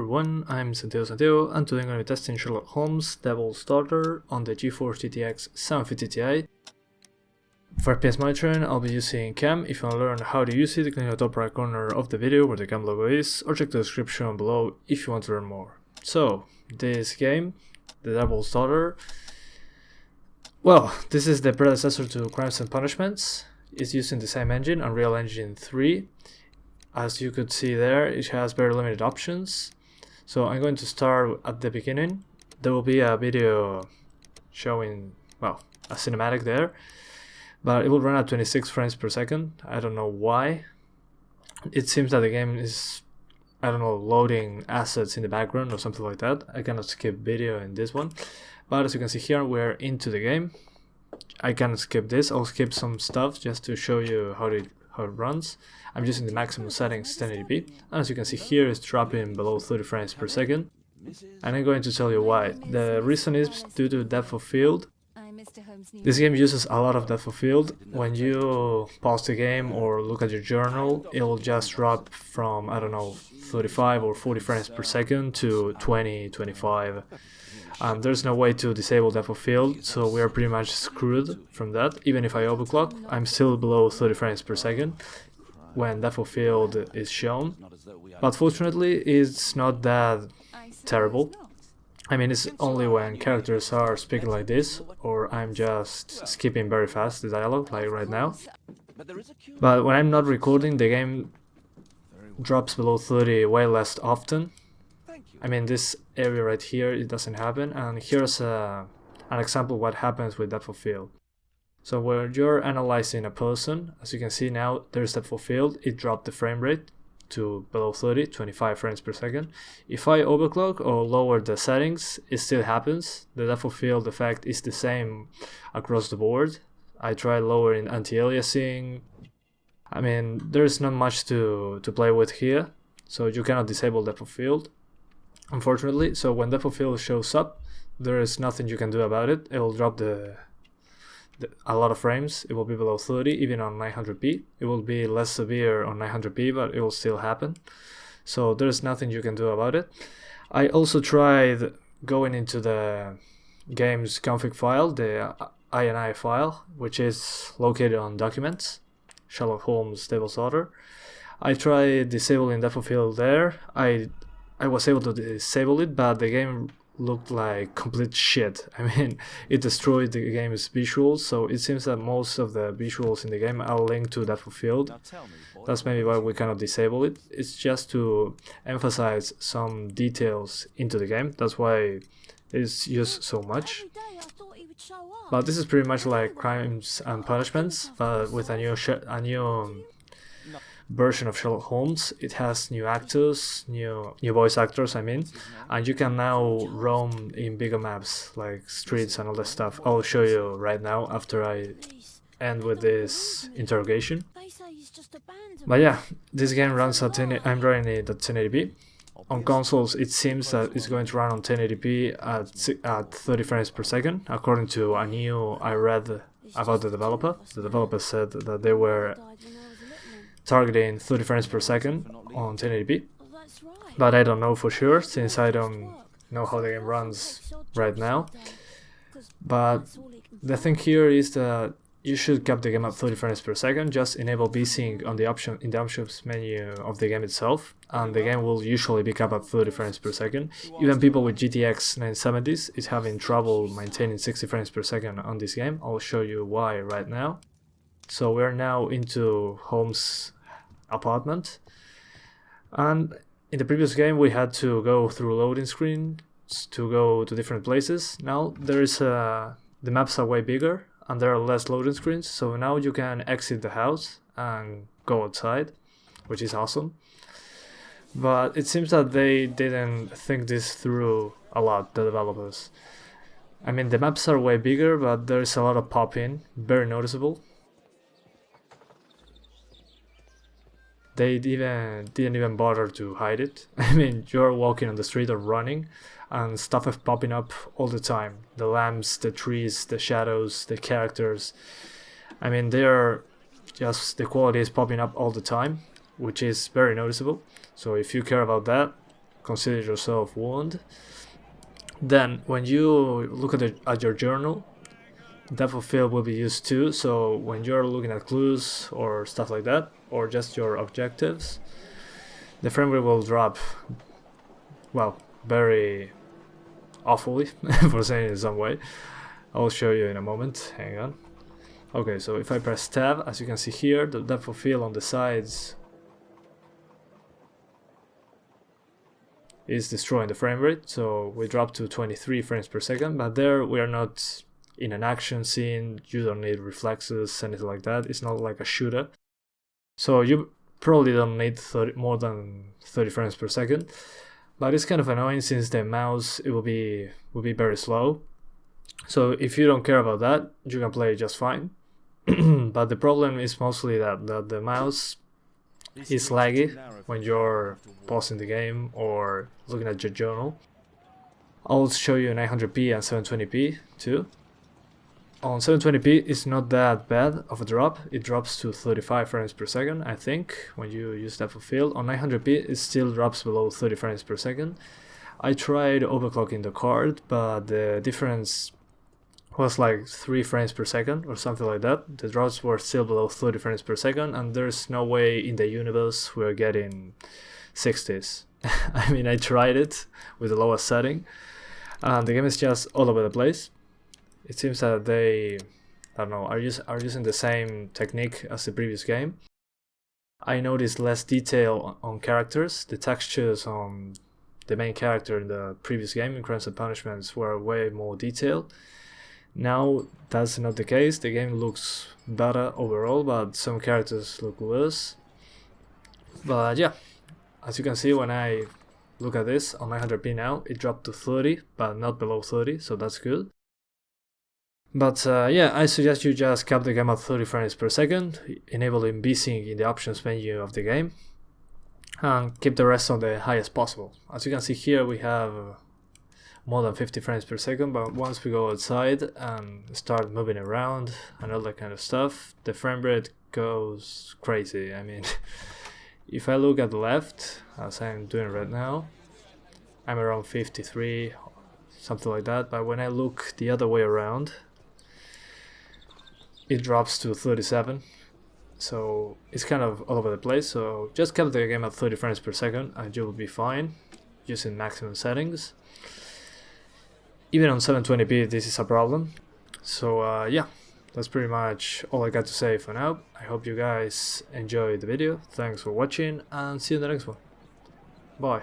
everyone, I'm Santiago, and today I'm going to be testing Sherlock Holmes Devil's Daughter on the Geforce GTX 750 Ti. For FPS monitoring, I'll be using cam. If you want to learn how to use it, click on the top right corner of the video where the cam logo is, or check the description below if you want to learn more. So, this game, the Devil's Daughter, well, this is the predecessor to Crimes and Punishments. It's using the same engine, Unreal Engine 3. As you could see there, it has very limited options. So I'm going to start at the beginning. There will be a video showing, well, a cinematic there, but it will run at 26 frames per second. I don't know why. It seems that the game is, I don't know, loading assets in the background or something like that. I cannot skip video in this one. But as you can see here, we're into the game. I cannot skip this. I'll skip some stuff just to show you how it runs. I'm using the maximum settings 1080p, and as you can see here, it's dropping below 30 frames per second. And I'm going to tell you why. The reason is due to depth of field. This game uses a lot of depth of field. When you pause the game or look at your journal, it will just drop from, I don't know, 35 or 40 frames per second to 20, 25. There's no way to disable depth of field, so we are pretty much screwed from that. Even if I overclock, I'm still below 30 frames per second when depth of field is shown. But fortunately, it's not that terrible. I mean, it's only when characters are speaking like this, or I'm just skipping very fast the dialogue, like right now. But when I'm not recording, the game drops below 30 way less often. I mean, this area right here, it doesn't happen, and here's an example of what happens with depth of field. So when you're analyzing a person, as you can see now, there's depth of field, it dropped the frame rate to below 30, 25 frames per second. If I overclock or lower the settings, it still happens. The depth of field effect is the same across the board. I tried lowering anti-aliasing. I mean, there's not much to play with here, so you cannot disable depth of field, unfortunately. So when depth of field shows up, there is nothing you can do about it. It will drop a lot of frames. It will be below 30 even on 900p. It will be less severe on 900p, but it will still happen. So there's nothing you can do about it. I also tried going into the game's config file, the INI file, which is located on Documents, Sherlock Holmes Devil's Daughter. I tried disabling depth of field there. I was able to disable it, but the game looked like complete shit. I mean, it destroyed the game's visuals, so it seems that most of the visuals in the game are linked to depth of field. That's maybe why we cannot disable it. It's just to emphasize some details into the game. That's why it's used so much. But this is pretty much like Crimes and Punishments, but with a new version of Sherlock Holmes. It has new actors, new voice actors, I mean, and you can now roam in bigger maps like streets and all that stuff. I'll show you right now after I end with this interrogation. But yeah, this game runs at I'm running it at 1080p. On consoles, it seems that it's going to run on 1080p at 30 frames per second, according to a new I read about the developer. The developer said that they were targeting 30 frames per second on 1080p, but I don't know for sure since I don't know how the game runs right now. But the thing here is that you should cap the game at 30 frames per second. Just enable VSync on the option in the options menu of the game itself, and the game will usually be capped at 30 frames per second. Even people with GTX 970s is having trouble maintaining 60 frames per second on this game. I'll show you why right now. So we're now into Holmes' apartment, and in the previous game we had to go through loading screens to go to different places. Now there is the maps are way bigger and there are less loading screens, so now you can exit the house and go outside, which is awesome. But it seems that they didn't think this through a lot, the developers. I mean, the maps are way bigger, but there's a lot of pop-in, very noticeable. They didn't even bother to hide it. I mean, you're walking on the street or running, and stuff is popping up all the time. The lamps, the trees, the shadows, the characters. I mean, the quality is popping up all the time, which is very noticeable. So if you care about that, consider yourself wounded. Then when you look at your journal, depth of field will be used too, so when you're looking at clues or stuff like that, or just your objectives, the frame rate will drop, well, very awfully, for saying it in some way. I'll show you in a moment, hang on. Okay, so if I press tab, as you can see here, the depth of field on the sides is destroying the frame rate, so we drop to 23 frames per second, but there we are not in an action scene, you don't need reflexes, anything like that. It's not like a shooter, so you probably don't need more than 30 frames per second, but it's kind of annoying since the mouse will be very slow. So if you don't care about that, you can play just fine. But the problem is mostly that the mouse is laggy when you're pausing the game or looking at your journal. I'll show you 900p and 720p too. On 720p it's not that bad of a drop, it drops to 35 frames per second I think when you use depth of field. On 900p it still drops below 30 frames per second. I tried overclocking the card, but the difference was like 3 frames per second or something like that. The drops were still below 30 frames per second, and there's no way in the universe we're getting 60s. I mean, I tried it with the lowest setting, and the game is just all over the place. It seems that they, I don't know, are using the same technique as the previous game. I noticed less detail on characters. The textures on the main character in the previous game, in Crimes and Punishments, were way more detailed. Now that's not the case. The game looks better overall, but some characters look worse. But yeah, as you can see, when I look at this on 900p now, it dropped to 30, but not below 30, so that's good. But yeah, I suggest you just cap the game at 30 frames per second, enabling VSync in the options menu of the game, and keep the rest on the highest possible. As you can see here, we have more than 50 frames per second, but once we go outside and start moving around and all that kind of stuff, the frame rate goes crazy. I mean, if I look at the left, as I'm doing right now, I'm around 53, something like that, but when I look the other way around, it drops to 37, so it's kind of all over the place. So just keep the game at 30 frames per second and you will be fine using maximum settings. Even on 720p this is a problem. So yeah, that's pretty much all I got to say for now. I hope you guys enjoyed the video. Thanks for watching and see you in the next one. Bye.